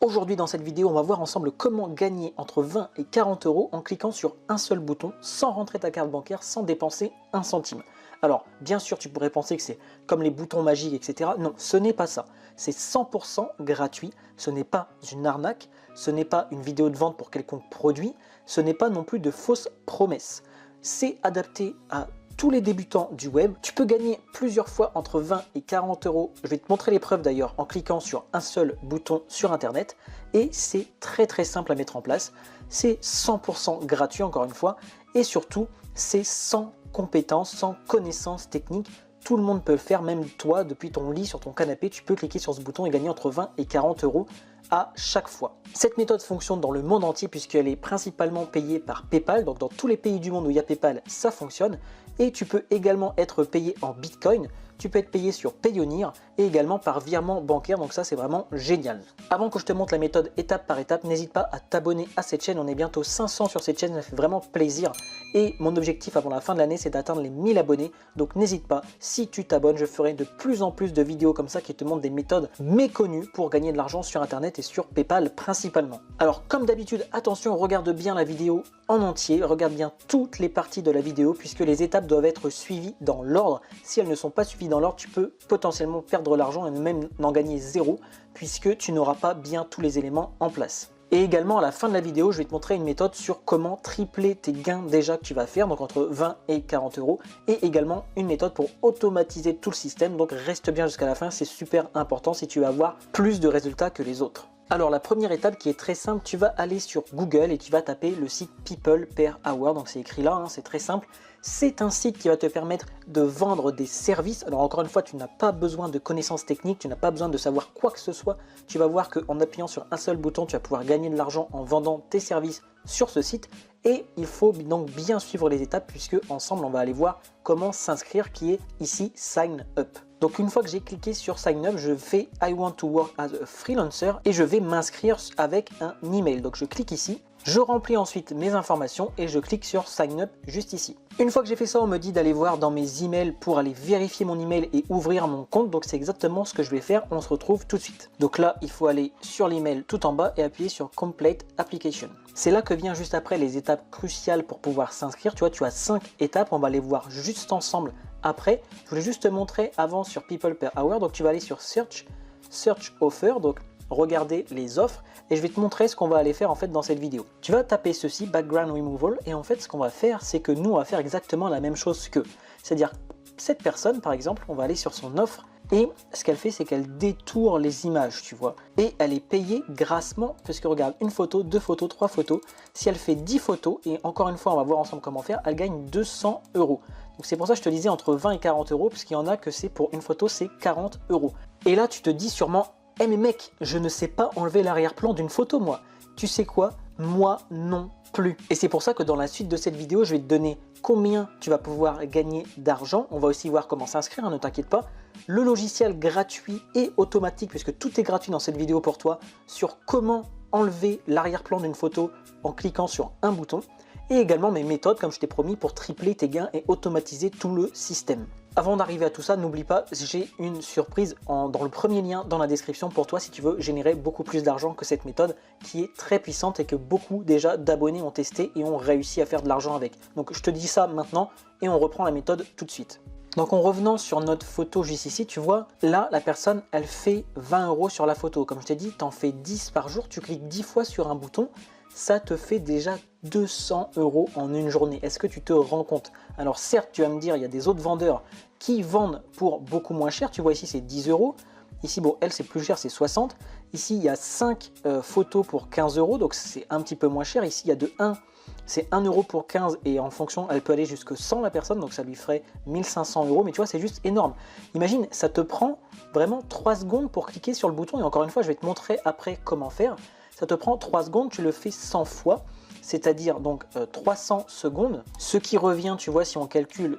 Aujourd'hui dans cette vidéo, on va voir ensemble comment gagner entre 20 et 40 euros en cliquant sur un seul bouton sans rentrer ta carte bancaire, sans dépenser un centime. Alors bien sûr tu pourrais penser que c'est comme les boutons magiques etc. Non, ce n'est pas ça. C'est 100% gratuit, ce n'est pas une arnaque, ce n'est pas une vidéo de vente pour quelconque produit, ce n'est pas non plus de fausses promesses. C'est adapté à tous les débutants du web. Tu peux gagner plusieurs fois entre 20 et 40 euros. Je vais te montrer les preuves d'ailleurs en cliquant sur un seul bouton sur internet. Et c'est très simple à mettre en place. C'est 100% gratuit encore une fois. Et surtout, c'est sans compétences, sans connaissances techniques. Tout le monde peut le faire, même toi, depuis ton lit, sur ton canapé, tu peux cliquer sur ce bouton et gagner entre 20 et 40 euros à chaque fois. Cette méthode fonctionne dans le monde entier puisqu'elle est principalement payée par PayPal, donc dans tous les pays du monde où il y a PayPal, ça fonctionne. Et tu peux également être payé en Bitcoin, tu peux être payé sur Payoneer et également par virement bancaire, donc ça c'est vraiment génial. Avant que je te montre la méthode étape par étape, n'hésite pas à t'abonner à cette chaîne, on est bientôt 500 sur cette chaîne, ça fait vraiment plaisir. Et mon objectif avant la fin de l'année, c'est d'atteindre les 1000 abonnés, donc n'hésite pas, si tu t'abonnes, je ferai de plus en plus de vidéos comme ça qui te montrent des méthodes méconnues pour gagner de l'argent sur internet et sur PayPal principalement. Alors comme d'habitude, attention, regarde bien la vidéo en entier, regarde bien toutes les parties de la vidéo puisque les étapes doivent être suivies dans l'ordre. Si elles ne sont pas suivies dans l'ordre, tu peux potentiellement perdre l'argent et même en gagner zéro puisque tu n'auras pas bien tous les éléments en place. Et également à la fin de la vidéo, je vais te montrer une méthode sur comment tripler tes gains déjà que tu vas faire, donc entre 20 et 40 euros, et également une méthode pour automatiser tout le système, donc reste bien jusqu'à la fin, c'est super important si tu veux avoir plus de résultats que les autres. Alors la première étape qui est très simple, tu vas aller sur Google et tu vas taper le site People Per Hour, donc c'est écrit là, hein, c'est très simple. C'est un site qui va te permettre de vendre des services. Alors encore une fois, tu n'as pas besoin de connaissances techniques, tu n'as pas besoin de savoir quoi que ce soit. Tu vas voir qu'en appuyant sur un seul bouton, tu vas pouvoir gagner de l'argent en vendant tes services sur ce site. Et il faut donc bien suivre les étapes puisque ensemble, on va aller voir comment s'inscrire qui est ici Sign Up. Donc une fois que j'ai cliqué sur Sign Up, je fais I want to work as a freelancer et je vais m'inscrire avec un email. Donc je clique ici. Je remplis ensuite mes informations et je clique sur Sign Up juste ici. Une fois que j'ai fait ça, on me dit d'aller voir dans mes emails pour aller vérifier mon email et ouvrir mon compte. Donc c'est exactement ce que je vais faire. On se retrouve tout de suite. Donc là, il faut aller sur l'email tout en bas et appuyer sur Complete Application. C'est là que vient juste après les étapes cruciales pour pouvoir s'inscrire. Tu vois, tu as 5 étapes. On va les voir juste ensemble après. Je voulais juste te montrer avant sur People Per Hour. Donc tu vas aller sur Search Offer. Donc regarder les offres et je vais te montrer ce qu'on va aller faire en fait dans cette vidéo. Tu vas taper ceci, Background Removal, et en fait ce qu'on va faire, c'est que nous on va faire exactement la même chose qu'eux. C'est-à-dire cette personne par exemple, on va aller sur son offre et ce qu'elle fait, c'est qu'elle détourne les images, tu vois. Et elle est payée grassement, puisque regarde, une photo, 2 photos, 3 photos. Si elle fait 10 photos, et encore une fois, on va voir ensemble comment faire, elle gagne 200 euros. Donc c'est pour ça que je te disais entre 20 et 40 euros, puisqu'il y en a que c'est pour une photo, c'est 40 euros. Et là, tu te dis sûrement, eh mais mec, je ne sais pas enlever l'arrière-plan d'une photo moi. Tu sais quoi? Moi non plus. Et c'est pour ça que dans la suite de cette vidéo, je vais te donner combien tu vas pouvoir gagner d'argent. On va aussi voir comment s'inscrire, hein, ne t'inquiète pas. Le logiciel gratuit et automatique, puisque tout est gratuit dans cette vidéo pour toi, sur comment enlever l'arrière-plan d'une photo en cliquant sur un bouton. Et également mes méthodes, comme je t'ai promis, pour tripler tes gains et automatiser tout le système. Avant d'arriver à tout ça, n'oublie pas, j'ai une surprise dans le premier lien dans la description pour toi si tu veux générer beaucoup plus d'argent que cette méthode qui est très puissante et que beaucoup déjà d'abonnés ont testé et ont réussi à faire de l'argent avec. Donc je te dis ça maintenant et on reprend la méthode tout de suite. Donc en revenant sur notre photo juste ici, tu vois, là la personne elle fait 20 euros sur la photo. Comme je t'ai dit, tu en fais 10 par jour, tu cliques 10 fois sur un bouton, ça te fait déjà 200 euros en une journée. Est-ce que tu te rends compte? Alors certes, tu vas me dire, il y a des autres vendeurs qui vendent pour beaucoup moins cher. Tu vois ici, c'est 10 euros. Ici, bon, elle, c'est plus cher, c'est 60. Ici, il y a 5 photos pour 15 euros, donc c'est un petit peu moins cher. Ici, il y a de 1, c'est 1 euro pour 15 et en fonction, elle peut aller jusque 100 la personne, donc ça lui ferait 1500 euros. Mais tu vois, c'est juste énorme. Imagine, ça te prend vraiment 3 secondes pour cliquer sur le bouton. Et encore une fois, je vais te montrer après comment faire. Ça te prend 3 secondes, tu le fais 100 fois, c'est-à-dire donc 300 secondes, ce qui revient, tu vois, si on calcule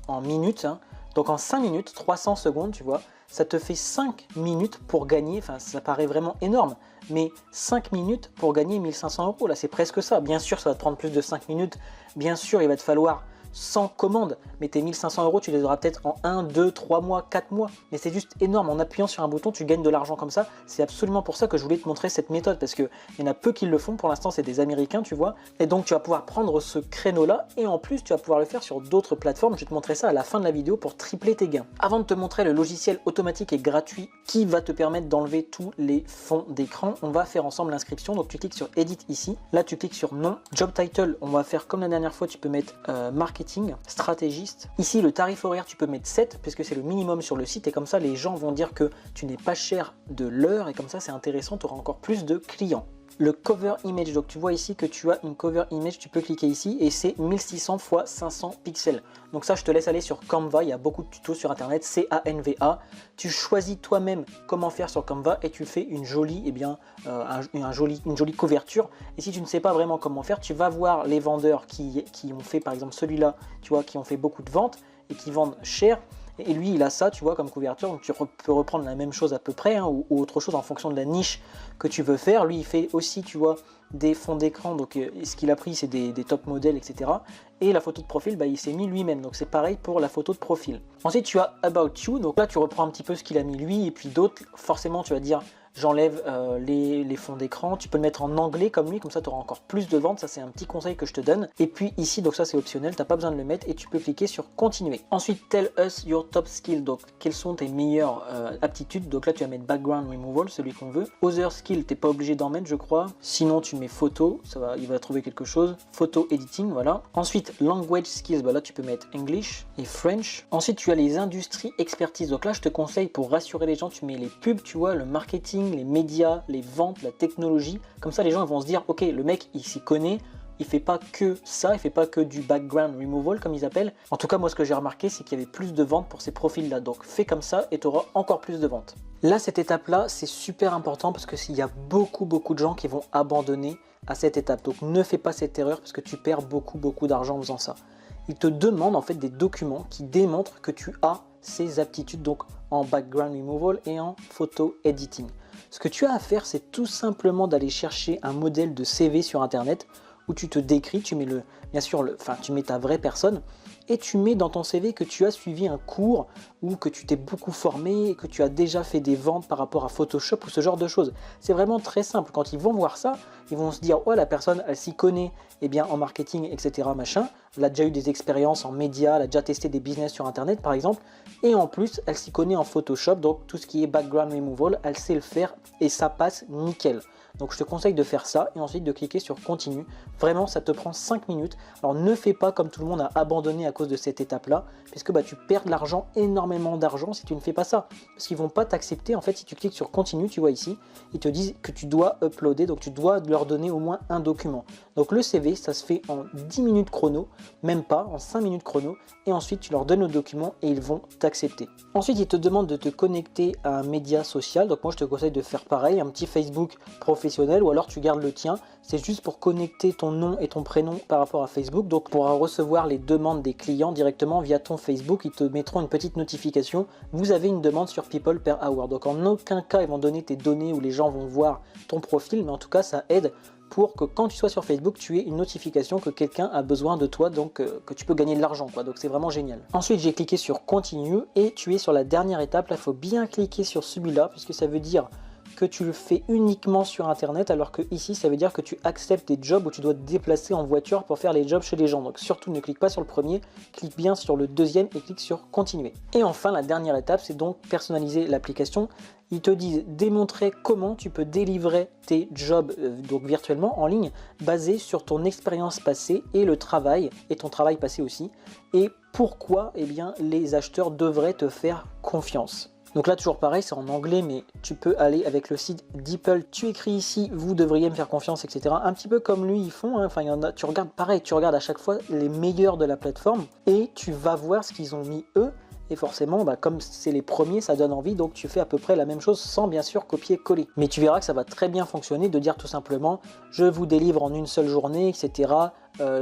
en minutes, hein, donc en 5 minutes, 300 secondes, tu vois, ça te fait 5 minutes pour gagner, enfin ça paraît vraiment énorme, mais 5 minutes pour gagner 1500 euros, là c'est presque ça. Bien sûr, ça va te prendre plus de 5 minutes, bien sûr, il va te falloir sans commande. Mais tes 1500 euros, tu les auras peut-être en 1, 2, 3 mois, 4 mois. Mais c'est juste énorme. En appuyant sur un bouton, tu gagnes de l'argent comme ça. C'est absolument pour ça que je voulais te montrer cette méthode, parce qu'il y en a peu qui le font. Pour l'instant, c'est des Américains, tu vois. Et donc, tu vas pouvoir prendre ce créneau-là et en plus, tu vas pouvoir le faire sur d'autres plateformes. Je vais te montrer ça à la fin de la vidéo pour tripler tes gains. Avant de te montrer le logiciel automatique et gratuit qui va te permettre d'enlever tous les fonds d'écran, on va faire ensemble l'inscription. Donc, tu cliques sur Edit ici. Là, tu cliques sur Nom. Job Title, on va faire comme la dernière fois. Tu peux mettre Marketing, Stratégiste. Ici, le tarif horaire, tu peux mettre 7 puisque c'est le minimum sur le site. Et comme ça, les gens vont dire que tu n'es pas cher de l'heure. Et comme ça, c'est intéressant. Tu auras encore plus de clients. Le cover image, donc tu vois ici que tu as une cover image, tu peux cliquer ici et c'est 1600 x 500 pixels. Donc ça, je te laisse aller sur Canva, il y a beaucoup de tutos sur internet, C-A-N-V-A. Tu choisis toi-même comment faire sur Canva et tu fais une jolie, une jolie couverture. Et si tu ne sais pas vraiment comment faire, tu vas voir les vendeurs qui ont fait par exemple celui-là, tu vois, qui ont fait beaucoup de ventes et qui vendent cher. Et lui, il a ça, tu vois, comme couverture. Donc, tu peux reprendre la même chose à peu près, hein, ou autre chose en fonction de la niche que tu veux faire. Lui, il fait aussi, tu vois, des fonds d'écran. Donc, ce qu'il a pris, c'est des top modèles, etc. Et la photo de profil, bah, il s'est mis lui-même. Donc, c'est pareil pour la photo de profil. Ensuite, tu as About You. Donc là, tu reprends un petit peu ce qu'il a mis lui. Et puis d'autres, forcément, tu vas dire... J'enlève les fonds d'écran, tu peux le mettre en anglais comme lui, comme ça tu auras encore plus de ventes, ça c'est un petit conseil que je te donne. Et puis ici, donc ça c'est optionnel, tu n'as pas besoin de le mettre et tu peux cliquer sur continuer. Ensuite, tell us your top skills, donc quelles sont tes meilleures aptitudes. Donc là tu vas mettre background removal, celui qu'on veut. Other skills, tu n'es pas obligé d'en mettre je crois. Sinon tu mets photo, il va trouver quelque chose. Photo editing, voilà. Ensuite, language skills, bah là tu peux mettre English et French. Ensuite tu as les industries expertise, donc là je te conseille pour rassurer les gens, tu mets les pubs, tu vois, le marketing, les médias, les ventes, la technologie. Comme ça, les gens vont se dire, ok, le mec, il s'y connaît. Il fait pas que ça, il fait pas que du background removal, comme ils appellent. En tout cas, moi, ce que j'ai remarqué, c'est qu'il y avait plus de ventes pour ces profils-là. Donc, fais comme ça et tu auras encore plus de ventes. Là, cette étape-là, c'est super important parce que s'il y a beaucoup de gens qui vont abandonner à cette étape. Donc, ne fais pas cette erreur parce que tu perds beaucoup d'argent en faisant ça. Ils te demandent en fait des documents qui démontrent que tu as ces aptitudes, donc en background removal et en photo editing. Ce que tu as à faire, c'est tout simplement d'aller chercher un modèle de CV sur internet où tu te décris, tu mets tu mets ta vraie personne et tu mets dans ton CV que tu as suivi un cours ou que tu t'es beaucoup formé et que tu as déjà fait des ventes par rapport à Photoshop ou ce genre de choses. C'est vraiment très simple. Quand ils vont voir ça, ils vont se dire « Oh, la personne, elle s'y connaît en marketing, etc. machin. Elle a déjà eu des expériences en médias, elle a déjà testé des business sur internet par exemple. Et en plus, elle s'y connaît en Photoshop, donc tout ce qui est background removal, elle sait le faire et ça passe nickel. » Donc je te conseille de faire ça et ensuite de cliquer sur continue. Vraiment, ça te prend 5 minutes. Alors ne fais pas comme tout le monde a abandonné à cause de cette étape-là, puisque tu perds de l'argent, énormément d'argent si tu ne fais pas ça. Parce qu'ils ne vont pas t'accepter. En fait, si tu cliques sur continue, tu vois ici, ils te disent que tu dois uploader, donc tu dois leur donner au moins un document. Donc le CV, ça se fait en 10 minutes chrono, même pas, en 5 minutes chrono, et ensuite tu leur donnes le document et ils vont t'accepter. Ensuite, ils te demandent de te connecter à un média social, donc moi je te conseille de faire pareil, un petit Facebook professionnel, ou alors tu gardes le tien, c'est juste pour connecter ton nom et ton prénom par rapport à Facebook, donc pour recevoir les demandes des clients directement via ton Facebook, ils te mettront une petite notification, vous avez une demande sur People per Hour, donc en aucun cas ils vont donner tes données où les gens vont voir ton profil, mais en tout cas ça aide pour que quand tu sois sur Facebook, tu aies une notification que quelqu'un a besoin de toi, donc que tu peux gagner de l'argent, quoi. Donc c'est vraiment génial. Ensuite, j'ai cliqué sur Continue et tu es sur la dernière étape. Là, il faut bien cliquer sur celui-là, puisque ça veut dire que tu le fais uniquement sur internet, alors que ici ça veut dire que tu acceptes des jobs où tu dois te déplacer en voiture pour faire les jobs chez les gens. Donc surtout ne clique pas sur le premier, clique bien sur le deuxième et clique sur continuer. Et enfin la dernière étape, c'est donc personnaliser l'application. Ils te disent démontrer comment tu peux délivrer tes jobs donc virtuellement en ligne basés sur ton expérience passée et le travail et ton travail passé aussi, et pourquoi les acheteurs devraient te faire confiance. Donc là toujours pareil, c'est en anglais, mais tu peux aller avec le site Deeple, tu écris ici vous devriez me faire confiance, etc. Un petit peu comme lui ils font, hein. Enfin il y en a, tu regardes pareil, tu regardes à chaque fois les meilleurs de la plateforme et tu vas voir ce qu'ils ont mis eux. Et forcément, comme c'est les premiers, ça donne envie, donc tu fais à peu près la même chose sans bien sûr copier-coller. Mais tu verras que ça va très bien fonctionner de dire tout simplement « je vous délivre en une seule journée, etc.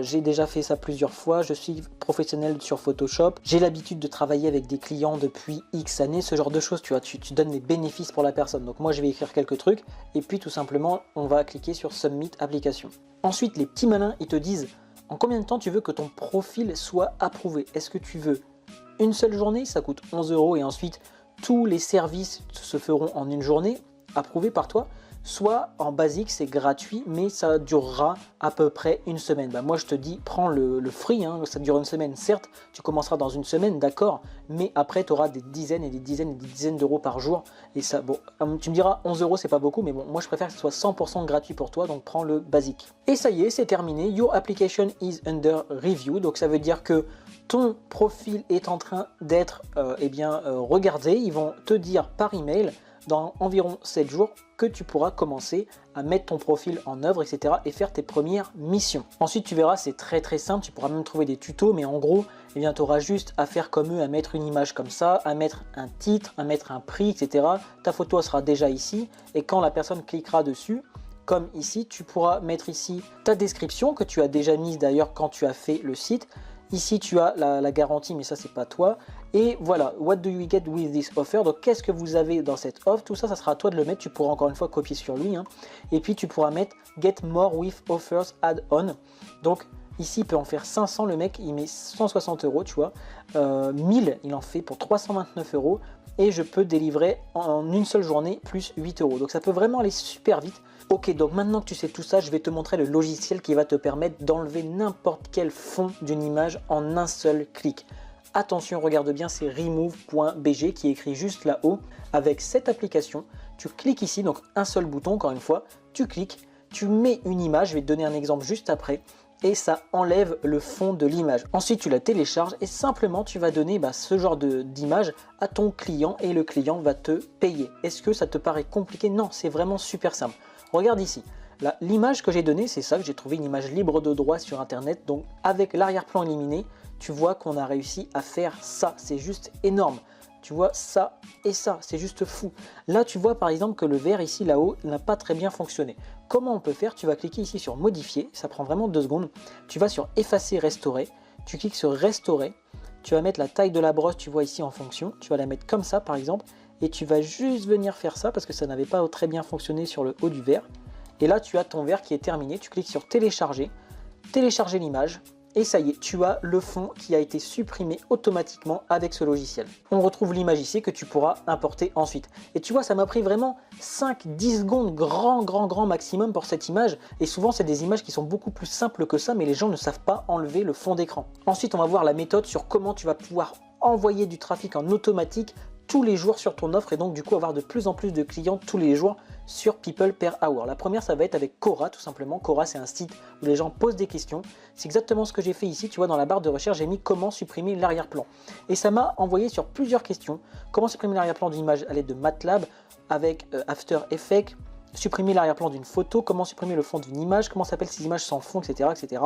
J'ai déjà fait ça plusieurs fois, je suis professionnel sur Photoshop, j'ai l'habitude de travailler avec des clients depuis X années », ce genre de choses, tu vois, tu donnes les bénéfices pour la personne. Donc moi, je vais écrire quelques trucs, et puis tout simplement, on va cliquer sur « Submit application ». Ensuite, les petits malins, ils te disent En combien de temps tu veux que ton profil soit approuvé? Est-ce que tu veux une seule journée? Ça coûte 11 € et ensuite tous les services se feront en une journée, approuvés par toi. Soit en basique, c'est gratuit, mais ça durera à peu près une semaine. Bah, moi, je te dis, prends le free, hein, ça dure une semaine. Certes, tu commenceras dans une semaine, d'accord, mais après, tu auras des dizaines et des dizaines et des dizaines d'euros par jour. Et ça, bon, tu me diras, 11 €, c'est pas beaucoup, mais bon, moi, je préfère que ce soit 100% gratuit pour toi, donc prends le basique. Et ça y est, c'est terminé. Your application is under review. Donc, ça veut dire que ton profil est en train d'être regardé. Ils vont te dire par email dans environ 7 jours que tu pourras commencer à mettre ton profil en œuvre, etc. et faire tes premières missions. Ensuite, tu verras, c'est très très simple, tu pourras même trouver des tutos, mais en gros, tu auras juste à faire comme eux, à mettre une image comme ça, à mettre un titre, à mettre un prix, etc. Ta photo sera déjà ici, et quand la personne cliquera dessus, comme ici, tu pourras mettre ici ta description que tu as déjà mise d'ailleurs quand tu as fait le site. Ici, tu as la garantie, mais ça, c'est pas toi. Et voilà, what do you get with this offer? Donc, qu'est-ce que vous avez dans cette offre? Tout ça, ça sera à toi de le mettre. Tu pourras encore une fois copier sur lui. Hein. Et puis, tu pourras mettre get more with offers add-on. Donc, ici, il peut en faire 500. Le mec, il met 160 €, tu vois. 1000, il en fait pour 329 €. Et je peux délivrer en une seule journée plus 8 €. Donc, ça peut vraiment aller super vite. Ok, donc maintenant que tu sais tout ça, je vais te montrer le logiciel qui va te permettre d'enlever n'importe quel fond d'une image en un seul clic. Attention, regarde bien, c'est remove.bg qui est écrit juste là-haut. Avec cette application, tu cliques ici, donc un seul bouton, encore une fois, tu cliques, tu mets une image, je vais te donner un exemple juste après, et ça enlève le fond de l'image. Ensuite, tu la télécharges et simplement, tu vas donner ce genre d'image à ton client et le client va te payer. Est-ce que ça te paraît compliqué? Non, c'est vraiment super simple. Regarde ici, l'image que j'ai donnée, c'est ça, que j'ai trouvé une image libre de droit sur internet. Donc avec l'arrière-plan éliminé, tu vois qu'on a réussi à faire ça. C'est juste énorme. Tu vois ça et ça, c'est juste fou. Là, tu vois par exemple que le vert ici, là-haut, n'a pas très bien fonctionné. Comment on peut faire? Tu vas cliquer ici sur modifier, ça prend vraiment 2 secondes. Tu vas sur effacer, restaurer. Tu cliques sur restaurer. Tu vas mettre la taille de la brosse, tu vois ici en fonction. Tu vas la mettre comme ça par exemple. Et tu vas juste venir faire ça parce que ça n'avait pas très bien fonctionné sur le haut du verre. Et là, tu as ton verre qui est terminé. Tu cliques sur télécharger, télécharger l'image. Et ça y est, tu as le fond qui a été supprimé automatiquement avec ce logiciel. On retrouve l'image ici que tu pourras importer ensuite. Et tu vois, ça m'a pris vraiment 5-10 secondes, grand maximum pour cette image. Et souvent, c'est des images qui sont beaucoup plus simples que ça, mais les gens ne savent pas enlever le fond d'écran. Ensuite, on va voir la méthode sur comment tu vas pouvoir envoyer du trafic en automatique tous les jours sur ton offre et donc du coup avoir de plus en plus de clients tous les jours sur People Per Hour. La première, ça va être avec Quora tout simplement. Quora, c'est un site où les gens posent des questions. C'est exactement ce que j'ai fait ici. Tu vois, dans la barre de recherche, j'ai mis comment supprimer l'arrière-plan. Et ça m'a envoyé sur plusieurs questions. Comment supprimer l'arrière-plan d'une image à l'aide de MATLAB avec After Effects, supprimer l'arrière-plan d'une photo, comment supprimer le fond d'une image, comment s'appellent ces images sans fond, etc. etc.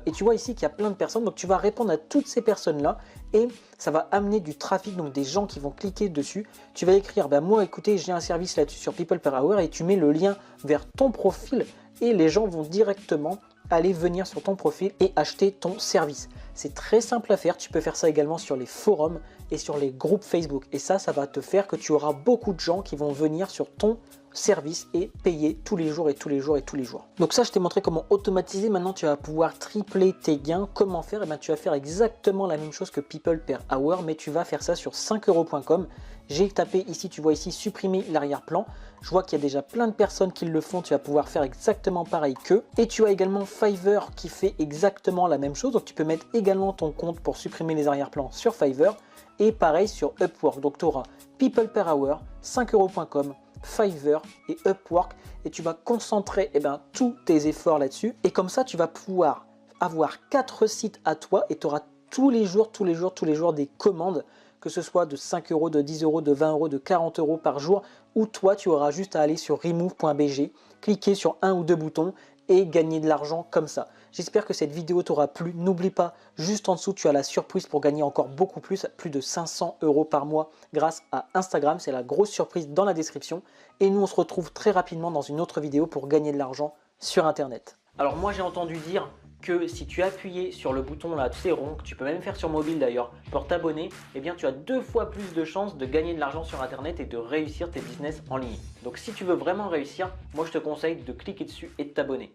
Et tu vois ici qu'il y a plein de personnes, donc tu vas répondre à toutes ces personnes-là et ça va amener du trafic, donc des gens qui vont cliquer dessus. Tu vas écrire, moi écoutez, j'ai un service là-dessus sur People Per Hour et tu mets le lien vers ton profil et les gens vont directement aller venir sur ton profil et acheter ton service. C'est très simple à faire, tu peux faire ça également sur les forums et sur les groupes Facebook. Et ça va te faire que tu auras beaucoup de gens qui vont venir sur ton service et payer tous les jours et tous les jours et tous les jours. Donc ça, je t'ai montré comment automatiser. Maintenant, tu vas pouvoir tripler tes gains. Comment faire? Tu vas faire exactement la même chose que People Per Hour, mais tu vas faire ça sur 5euros.com. J'ai tapé ici, tu vois ici, supprimer l'arrière-plan. Je vois qu'il y a déjà plein de personnes qui le font. Tu vas pouvoir faire exactement pareil qu'eux. Et tu as également Fiverr qui fait exactement la même chose. Donc tu peux mettre également ton compte pour supprimer les arrière-plans sur Fiverr. Et pareil sur Upwork. Donc tu auras People Per Hour, 5euros.com, Fiverr et Upwork et tu vas concentrer tous tes efforts là-dessus et comme ça tu vas pouvoir avoir 4 sites à toi et tu auras tous les jours des commandes, que ce soit de 5 euros, de 10 euros, de 20 euros, de 40 euros par jour, où toi tu auras juste à aller sur remove.bg, cliquer sur un ou deux boutons et gagner de l'argent comme ça. J'espère que cette vidéo t'aura plu. N'oublie pas, juste en dessous, tu as la surprise pour gagner encore beaucoup plus de 500 euros par mois grâce à Instagram. C'est la grosse surprise dans la description. Et nous, on se retrouve très rapidement dans une autre vidéo pour gagner de l'argent sur Internet. Alors moi, j'ai entendu dire que si tu appuyais sur le bouton là, tu sais, rond, que tu peux même faire sur mobile d'ailleurs, pour t'abonner, tu as 2 fois plus de chances de gagner de l'argent sur Internet et de réussir tes business en ligne. Donc si tu veux vraiment réussir, moi je te conseille de cliquer dessus et de t'abonner.